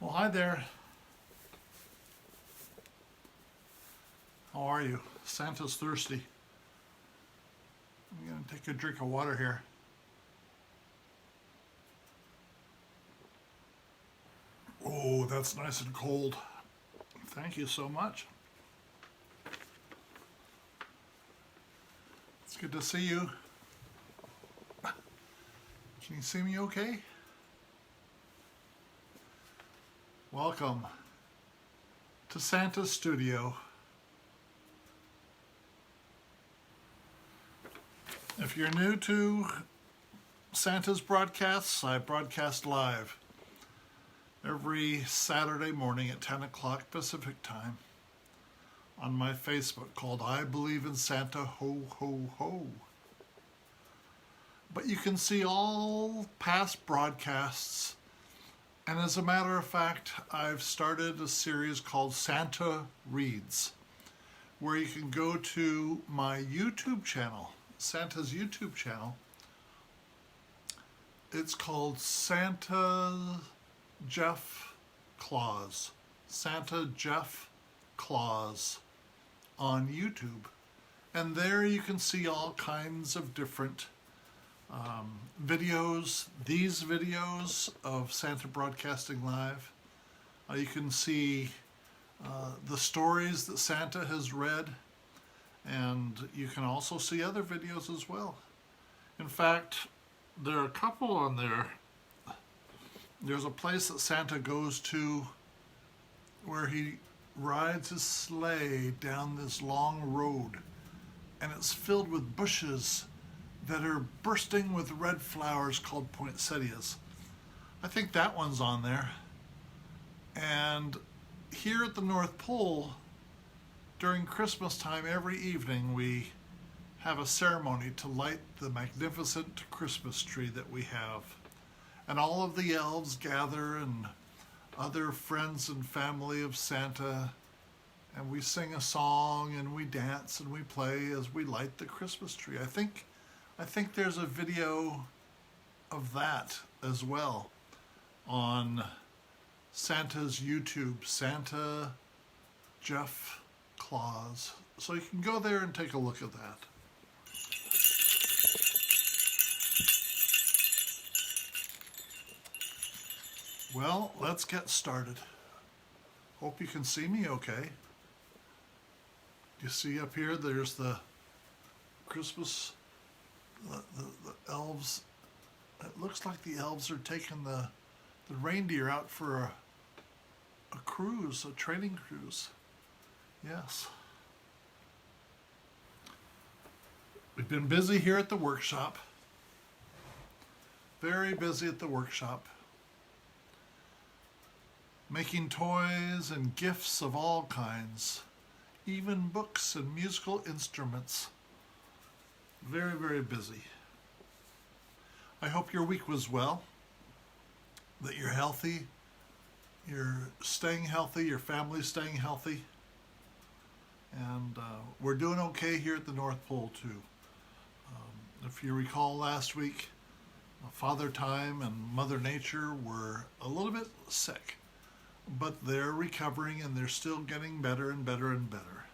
Well, hi there. How are you? Santa's thirsty. I'm going to take a drink of water here. Oh, that's nice and cold. Thank you so much. It's good to see you. Can you see me okay? Welcome to Santa's studio. If you're new to Santa's broadcasts, I broadcast live every Saturday morning at 10 o'clock Pacific time on my Facebook called I Believe in Santa, Ho, Ho, Ho. But you can see all past broadcasts, and as a matter of fact, I've started a series called Santa Reads, where you can go to my YouTube channel, Santa's YouTube channel. It's called Santa Jeff Claus. Santa Jeff Claus on YouTube. And there you can see all kinds of different videos. These videos of Santa Broadcasting Live. You can see the stories that Santa has read. And you can also see other videos as well. In fact, there are a couple on there. There's a place that Santa goes to where he rides his sleigh down this long road, and it's filled with bushes that are bursting with red flowers called poinsettias. I think that one's on there. And here at the North Pole, during Christmas time, every evening we have a ceremony to light the magnificent Christmas tree that we have. And all of the elves gather and other friends and family of Santa, and we sing a song and we dance and we play as we light the Christmas tree. I think there's a video of that as well on Santa's YouTube, Santa Jeff Claus. So you can go there and take a look at that. Well, let's get started. Hope you can see me okay. You see up here, there's the Christmas, the elves. It looks like the elves are taking the reindeer out for a cruise, a training cruise. Yes. We've been busy here at the workshop. Very busy at the workshop. Making toys and gifts of all kinds. Even books and musical instruments. Very, very busy. I hope your week was well. That you're healthy. You're staying healthy. Your family's staying healthy. And we're doing okay here at the North Pole too. If you recall last week, Father Time and Mother Nature were a little bit sick, but they're recovering and they're still getting better and better and better.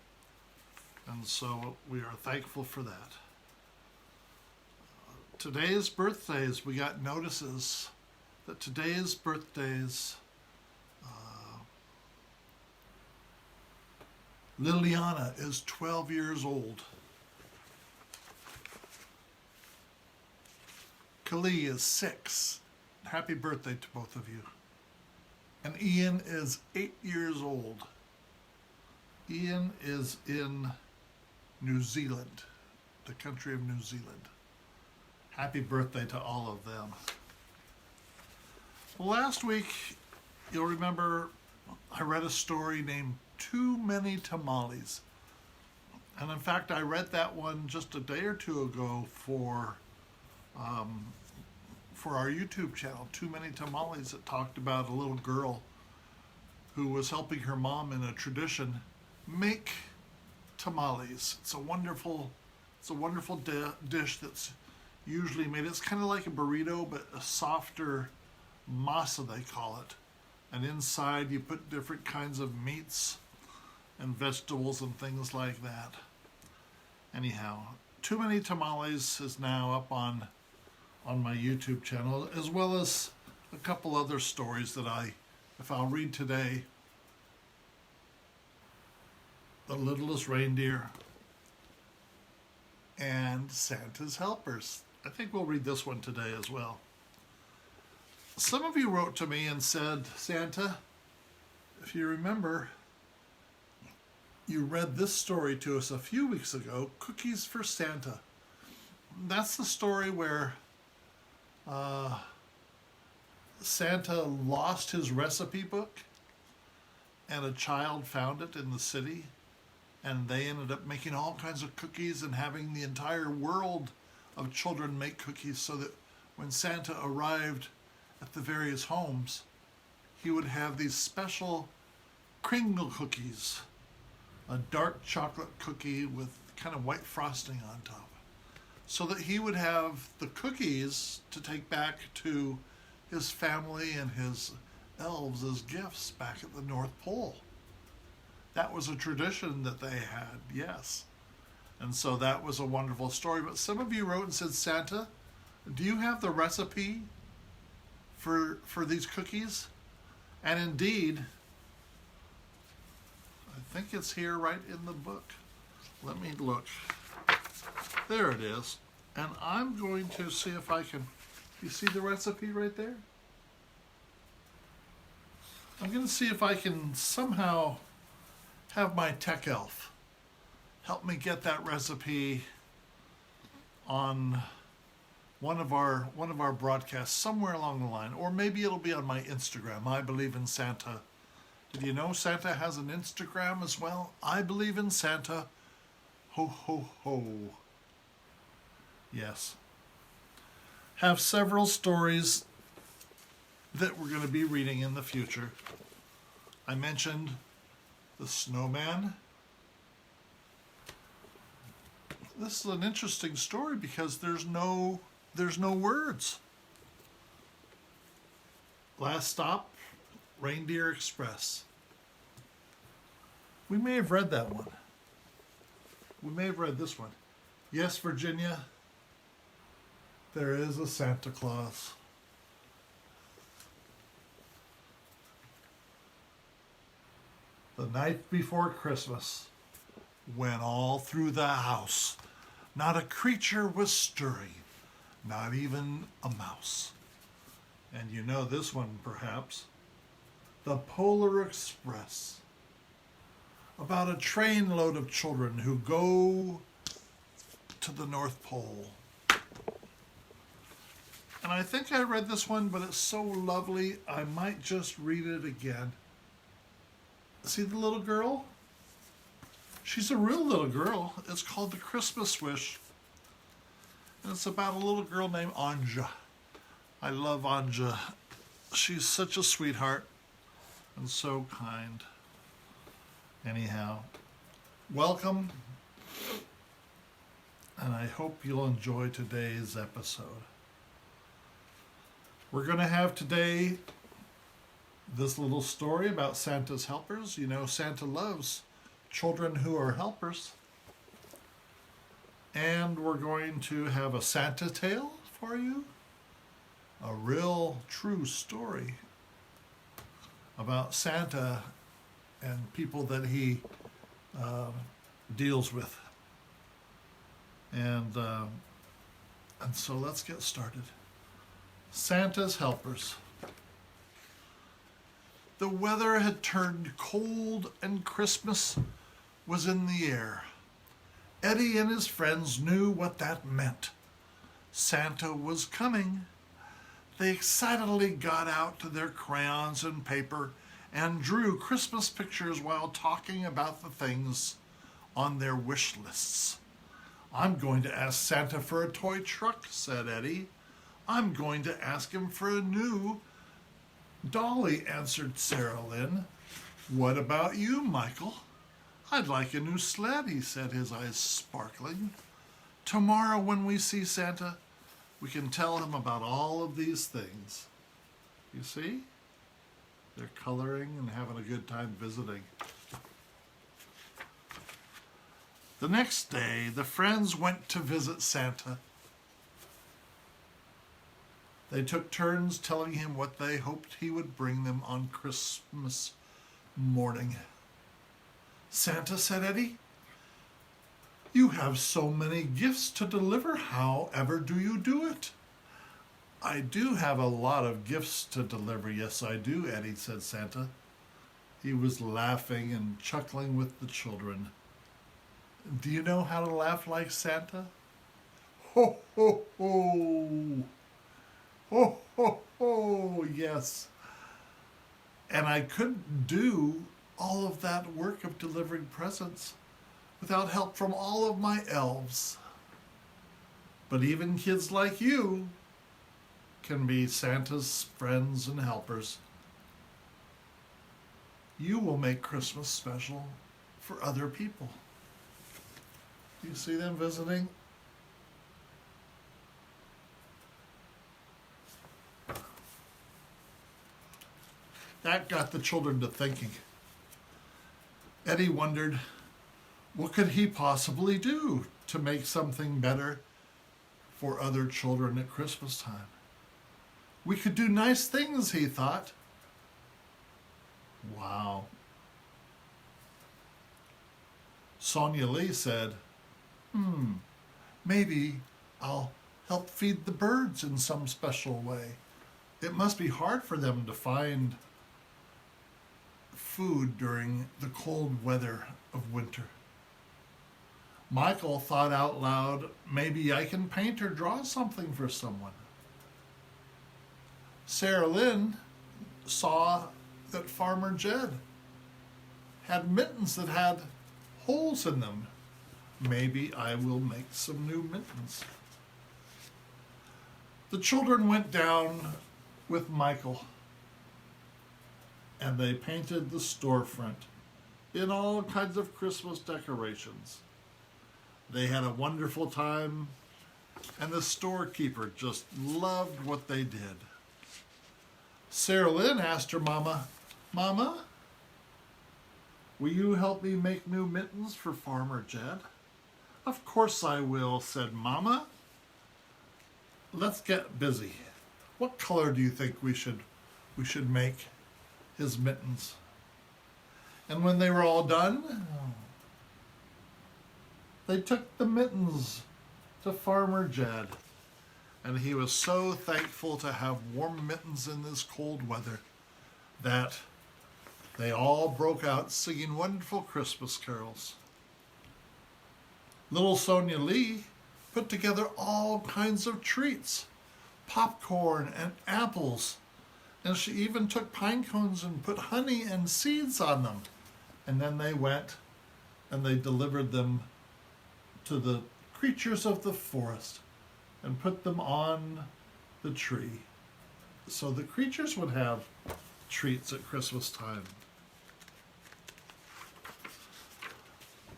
And so we are thankful for that. Today's birthdays, we got notices that today's birthdays, Liliana is 12 years old. Kali is 6. Happy birthday to both of you. And Ian is 8 years old. Ian is in New Zealand, the country of New Zealand. Happy birthday to all of them. Well, last week, you'll remember I read a story named Too Many Tamales. And in fact, I read that one just a day or two ago for our YouTube channel, Too Many Tamales. It talked about a little girl who was helping her mom in a tradition make tamales. It's a wonderful dish that's usually made. It's kind of like a burrito, but a softer masa, they call it. and inside you put different kinds of meats and vegetables and things like that. Anyhow, Too Many Tamales is now up on my YouTube channel, as well as a couple other stories that if I'll read today, The Littlest Reindeer and Santa's Helpers. I think we'll read this one today as well. Some of you wrote to me and said, Santa, if you remember, you read this story to us a few weeks ago, Cookies for Santa. That's the story where Santa lost his recipe book and a child found it in the city, and they ended up making all kinds of cookies and having the entire world of children make cookies, so that when Santa arrived at the various homes, he would have these special Kringle cookies, a dark chocolate cookie with kind of white frosting on top, so that he would have the cookies to take back to his family and his elves as gifts back at the North Pole. That was a tradition that they had, yes. And so that was a wonderful story. But some of you wrote and said, Santa, do you have the recipe for these cookies? And indeed, I think it's here right in the book. Let me look. There it is. And I'm going to see if I can, you see the recipe right there? I'm going to see if I can somehow have my tech elf help me get that recipe on one of our broadcasts somewhere along the line, or maybe it'll be on my Instagram. I Believe in Santa. Did you know Santa has an Instagram as well? I Believe in Santa. Ho, ho, ho. Yes. Have several stories that we're going to be reading in the future. I mentioned the snowman. This is an interesting story because there's no words. Last stop, Reindeer Express. We may have read that one. We may have read this one. Yes, Virginia, there is a Santa Claus. The night before Christmas, when all through the house not a creature was stirring, not even a mouse. And you know this one, perhaps. The Polar Express. About a trainload of children who go to the North Pole. And I think I read this one, but it's so lovely, I might just read it again. See the little girl? She's a real little girl. It's called The Christmas Wish. And it's about a little girl named Anja. I love Anja. She's such a sweetheart and so kind. Anyhow, welcome. And I hope you'll enjoy today's episode. We're going to have today this little story about Santa's helpers. You know, Santa loves children who are helpers. And we're going to have a Santa tale for you. A real true story about Santa and people that he deals with. And so let's get started. Santa's helpers. The weather had turned cold and Christmas was in the air. Eddie and his friends knew what that meant. Santa was coming. They excitedly got out their crayons and paper and drew Christmas pictures while talking about the things on their wish lists. I'm going to ask Santa for a toy truck, said Eddie. I'm going to ask him for a new dolly, answered Sarah Lynn. What about you, Michael? I'd like a new sled, he said, his eyes sparkling. Tomorrow when we see Santa, we can tell him about all of these things. You see? They're coloring and having a good time visiting. The next day, the friends went to visit Santa. They took turns telling him what they hoped he would bring them on Christmas morning. Santa, said Eddie, you have so many gifts to deliver. However do you do it? I do have a lot of gifts to deliver. Yes, I do, Eddie, said Santa. He was laughing and chuckling with the children. Do you know how to laugh like Santa? Ho, ho, ho. Ho, ho, ho, yes. And I couldn't do all of that work of delivering presents without help from all of my elves. But even kids like you can be Santa's friends and helpers. You will make Christmas special for other people. Do you see them visiting? That got the children to thinking. Eddie wondered, what could he possibly do to make something better for other children at Christmas time? We could do nice things, he thought. Wow. Sonia Lee said, maybe I'll help feed the birds in some special way. It must be hard for them to find food during the cold weather of winter. Michael thought out loud, maybe I can paint or draw something for someone. Sarah Lynn saw that Farmer Jed had mittens that had holes in them. Maybe I will make some new mittens. The children went down with Michael and they painted the storefront in all kinds of Christmas decorations. They had a wonderful time, and the storekeeper just loved what they did. Sarah Lynn asked her mama, Mama, will you help me make new mittens for Farmer Jed? Of course I will, said Mama. Let's get busy. What color do you think we should make his mittens? And when they were all done, they took the mittens to Farmer Jed, and he was so thankful to have warm mittens in this cold weather that they all broke out singing wonderful Christmas carols. Little Sonia Lee put together all kinds of treats, popcorn and apples, and she even took pine cones and put honey and seeds on them. And then they went and they delivered them to the creatures of the forest and put them on the tree so the creatures would have treats at Christmas time.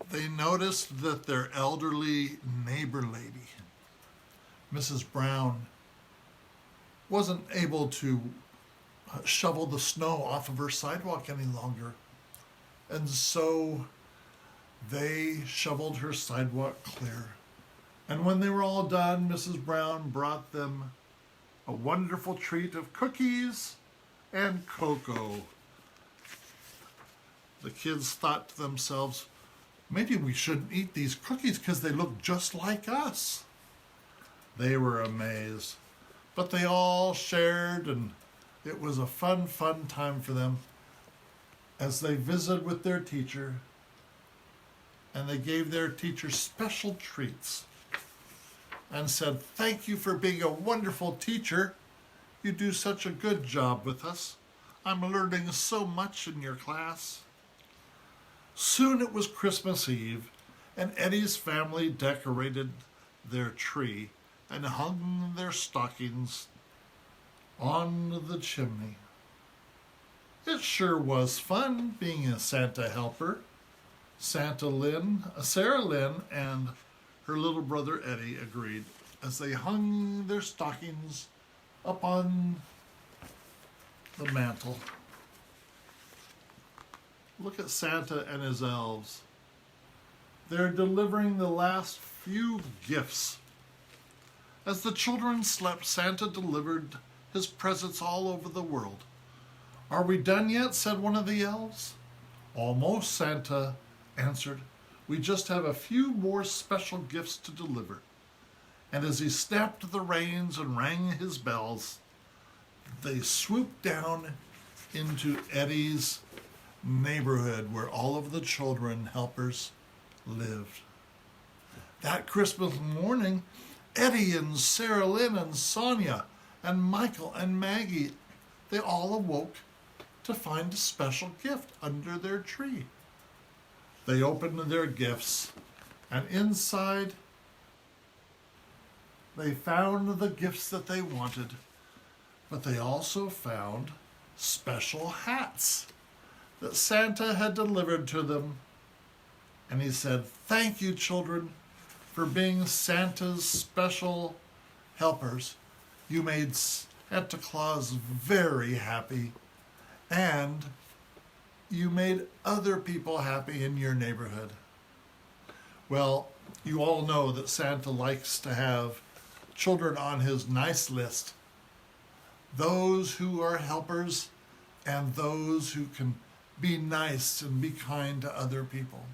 They noticed that their elderly neighbor lady, Mrs. Brown, wasn't able to shovel the snow off of her sidewalk any longer. And so they shoveled her sidewalk clear. And when they were all done, Mrs. Brown brought them a wonderful treat of cookies and cocoa. The kids thought to themselves, maybe we shouldn't eat these cookies because they look just like us. They were amazed. But they all shared, and it was a fun time for them as they visited with their teacher, and they gave their teacher special treats and said, thank you for being a wonderful teacher. You do such a good job with us. I'm learning so much in your class. Soon it was Christmas Eve, and Eddie's family decorated their tree and hung their stockings on the chimney. It sure was fun being a Santa helper. Sarah Lynn and her little brother Eddie agreed as they hung their stockings up on the mantle. Look at Santa and his elves. They're delivering the last few gifts. As the children slept, Santa delivered his presents all over the world. "Are we done yet?" said one of the elves. "Almost," Santa answered. "We just have a few more special gifts to deliver." And as he snapped the reins and rang his bells, they swooped down into Eddie's neighborhood where all of the children helpers lived. That Christmas morning, Eddie and Sarah Lynn and Sonia and Michael and Maggie, they all awoke to find a special gift under their tree. They opened their gifts, and inside they found the gifts that they wanted, but they also found special hats that Santa had delivered to them. And he said, "Thank you, children, for being Santa's special helpers. You made Santa Claus very happy, and you made other people happy in your neighborhood." Well, you all know that Santa likes to have children on his nice list. Those who are helpers and those who can be nice and be kind to other people.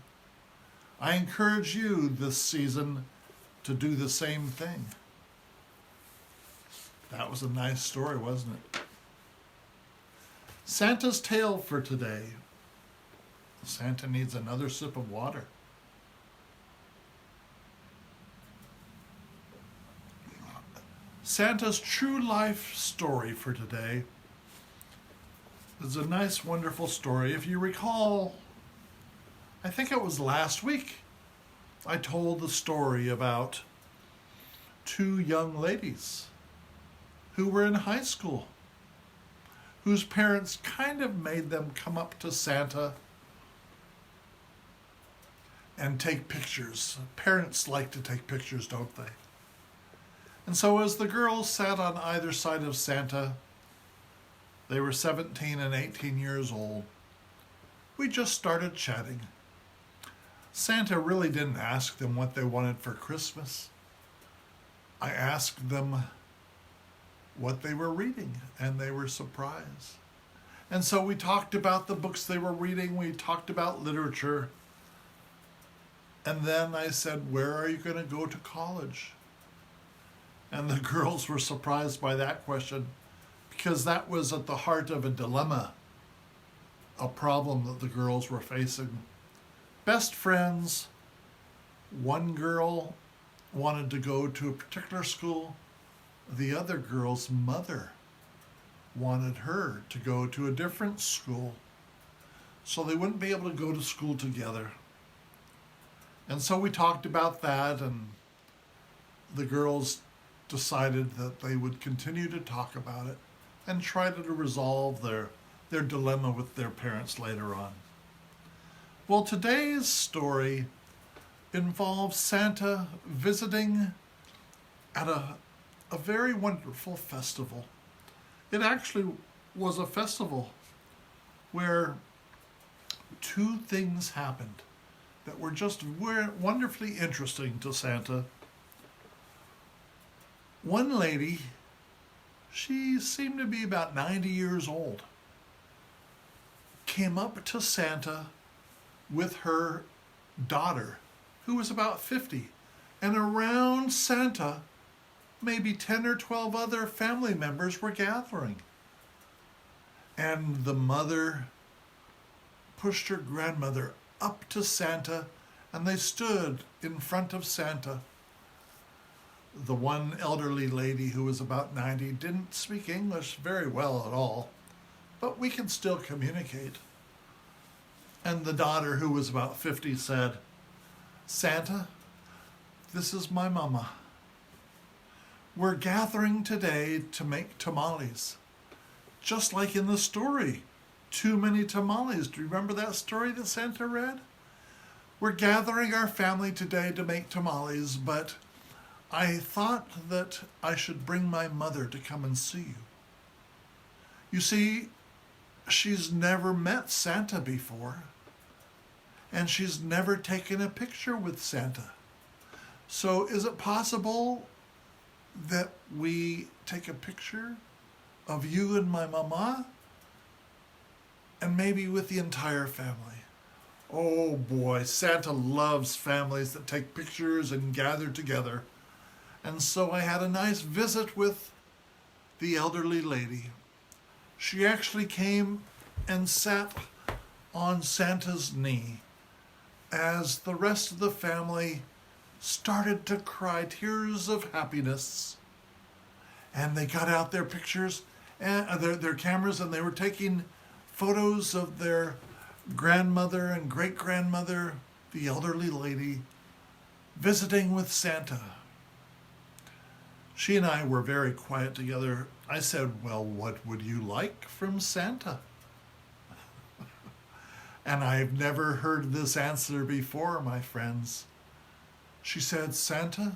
I encourage you this season to do the same thing. That was a nice story, wasn't it? Santa's tale for today. Santa needs another sip of water. Santa's true life story for today is a nice, wonderful story. If you recall, I think it was last week, I told the story about two young ladies who were in high school, whose parents kind of made them come up to Santa and take pictures. Parents like to take pictures, don't they? And so as the girls sat on either side of Santa, they were 17 and 18 years old, we just started chatting. Santa really didn't ask them what they wanted for Christmas. I asked them what they were reading, and they were surprised. And so we talked about the books they were reading, we talked about literature, and then I said, "Where are you going to go to college?" And the girls were surprised by that question, because that was at the heart of a dilemma, a problem that the girls were facing. Best friends, one girl wanted to go to a particular school, the other girl's mother wanted her to go to a different school, so they wouldn't be able to go to school together. And so we talked about that, and the girls decided that they would continue to talk about it and try to resolve their dilemma with their parents later on. Well, today's story involves Santa visiting at a very wonderful festival. It actually was a festival where two things happened that were just wonderfully interesting to Santa. One lady, she seemed to be about 90 years old, came up to Santa with her daughter, who was about 50, and around Santa, maybe 10 or 12 other family members were gathering. And the mother pushed her grandmother up to Santa, and they stood in front of Santa. The one elderly lady who was about 90 didn't speak English very well at all, but we can still communicate. And the daughter, who was about 50, said, "Santa, this is my mama. We're gathering today to make tamales. Just like in the story, too many tamales." Do you remember that story that Santa read? We're gathering our family today to make tamales, but I thought that I should bring my mother to come and see you. You see, she's never met Santa before, and she's never taken a picture with Santa. So is it possible that we take a picture of you and my mama, and maybe with the entire family? Oh boy, Santa loves families that take pictures and gather together. And so I had a nice visit with the elderly lady. She actually came and sat on Santa's knee as the rest of the family started to cry tears of happiness. And they got out their pictures and their cameras, and they were taking photos of their grandmother and great-grandmother, the elderly lady, visiting with Santa. She and I were very quiet together. I said, well, what would you like from Santa? And I've never heard this answer before, my friends. She said, Santa,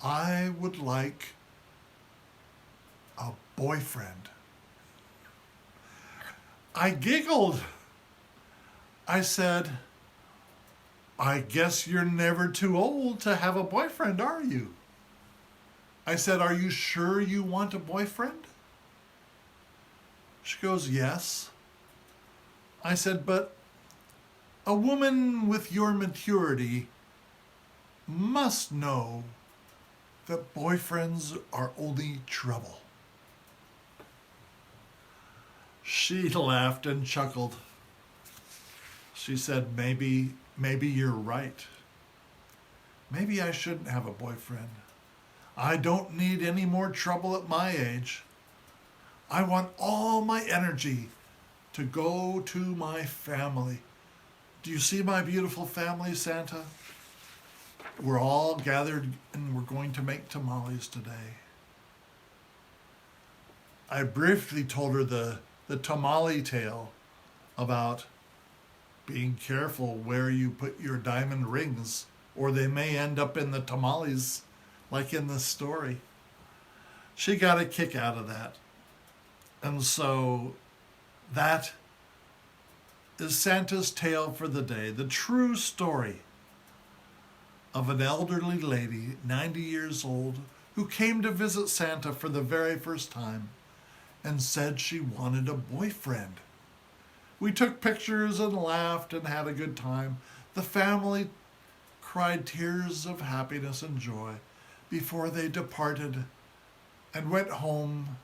I would like a boyfriend. I giggled. I said, I guess you're never too old to have a boyfriend, are you? I said, are you sure you want a boyfriend? She goes, yes. I said, but a woman with your maturity must know that boyfriends are only trouble. She laughed and chuckled. She said, maybe you're right. Maybe I shouldn't have a boyfriend. I don't need any more trouble at my age. I want all my energy to go to my family. Do you see my beautiful family, Santa? We're all gathered and we're going to make tamales today. I briefly told her the tamale tale about being careful where you put your diamond rings, or they may end up in the tamales, like in this story. She got a kick out of that. And so that is Santa's tale for the day, the true story of an elderly lady, 90 years old, who came to visit Santa for the very first time and said she wanted a boyfriend. We took pictures and laughed and had a good time. The family cried tears of happiness and joy before they departed and went home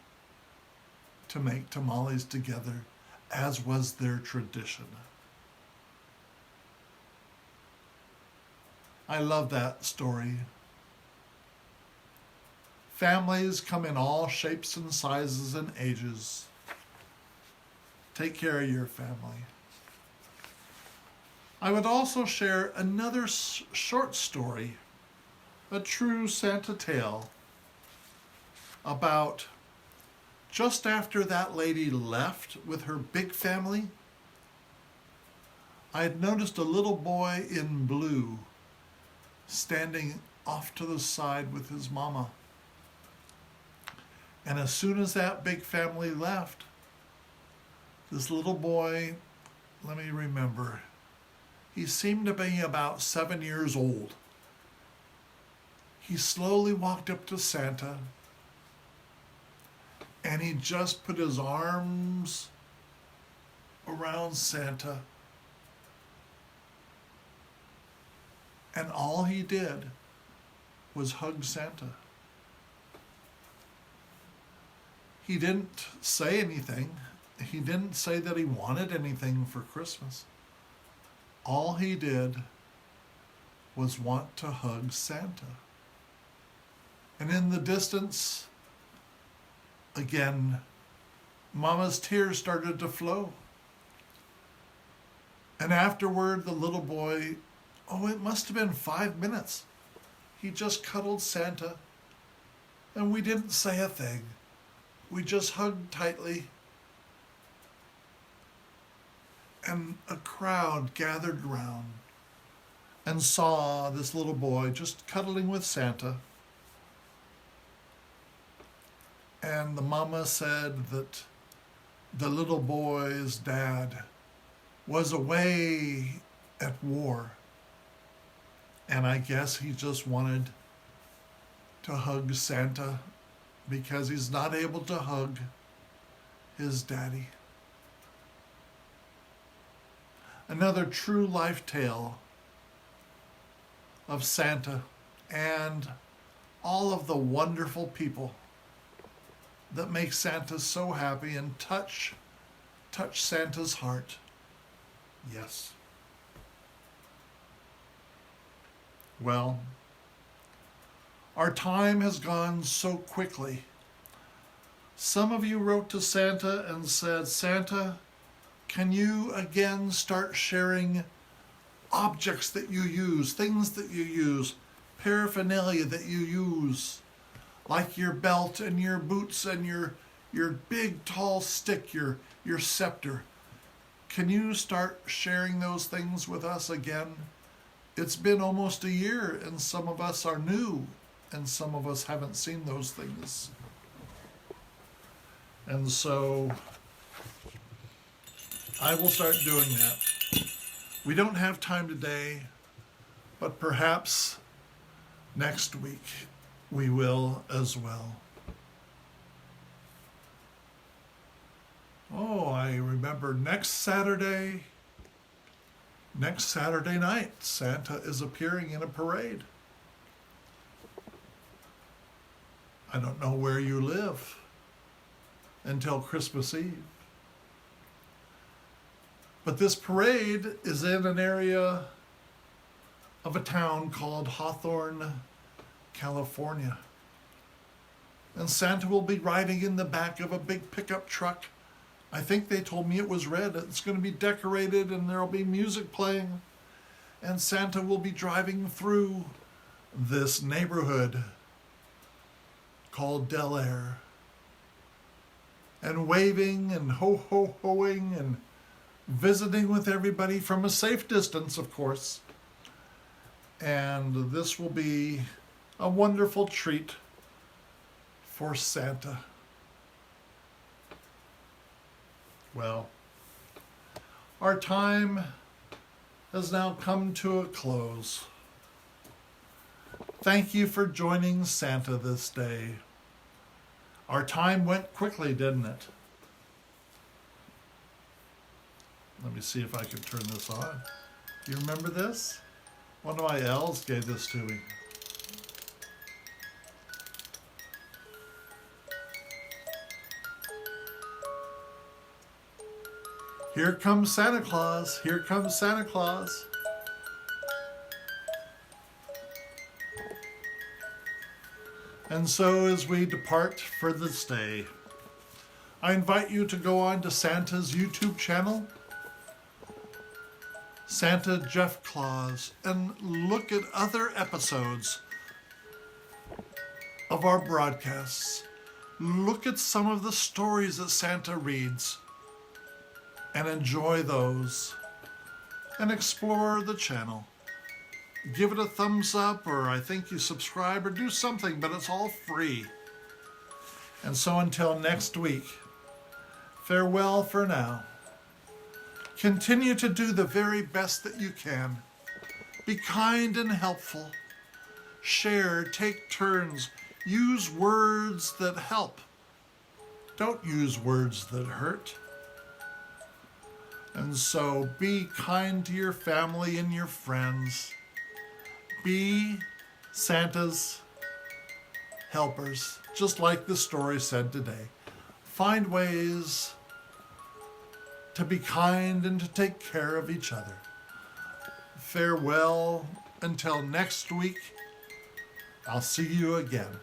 to make tamales together, as was their tradition. I love that story. Families come in all shapes and sizes and ages. Take care of your family. I would also share another short story, a true Santa tale, about just after that lady left with her big family, I had noticed a little boy in blue standing off to the side with his mama. And as soon as that big family left, this little boy, let me remember, he seemed to be about 7 years old. He slowly walked up to Santa, and he just put his arms around Santa. And all he did was hug Santa. He didn't say anything. He didn't say that he wanted anything for Christmas. All he did was want to hug Santa. And in the distance, again, Mama's tears started to flow. And afterward, the little boy, it must have been 5 minutes. He just cuddled Santa, and we didn't say a thing. We just hugged tightly, and a crowd gathered round and saw this little boy just cuddling with Santa. And the mama said that the little boy's dad was away at war. And I guess he just wanted to hug Santa because he's not able to hug his daddy. Another true life tale of Santa and all of the wonderful people that make Santa so happy and touch Santa's heart. Yes. Well, our time has gone so quickly. Some of you wrote to Santa and said, Santa, can you again start sharing objects that you use, things that you use, paraphernalia that you use, like your belt and your boots and your big tall stick, your scepter. Can you start sharing those things with us again? It's been almost a year, and some of us are new, and some of us haven't seen those things. And so I will start doing that. We don't have time today, but perhaps next week we will as well. Oh, I remember next Saturday night, Santa is appearing in a parade. I don't know where you live until Christmas Eve. But this parade is in an area of a town called Hawthorne, California. And Santa will be riding in the back of a big pickup truck. I think they told me it was red. It's going to be decorated and there'll be music playing. And Santa will be driving through this neighborhood called Del Air and waving and ho-ho-hoing and visiting with everybody from a safe distance, of course. And this will be a wonderful treat for Santa. Well, our time has now come to a close. Thank you for joining Santa this day. Our time went quickly, didn't it? Let me see if I can turn this on. Do you remember this? One of my elves gave this to me. Here comes Santa Claus. Here comes Santa Claus. And so as we depart for this day, I invite you to go on to Santa's YouTube channel, Santa Jeff Claus, and look at other episodes of our broadcasts. Look at some of the stories that Santa reads and enjoy those and explore the channel. Give it a thumbs up, or I think you subscribe, or do something, but it's all free. And so until next week, farewell for now. Continue to do the very best that you can. Be kind and helpful. Share, take turns. Use words that help. Don't use words that hurt. And so be kind to your family and your friends. Be Santa's helpers, just like the story said today. Find ways to be kind and to take care of each other. Farewell until next week. I'll see you again.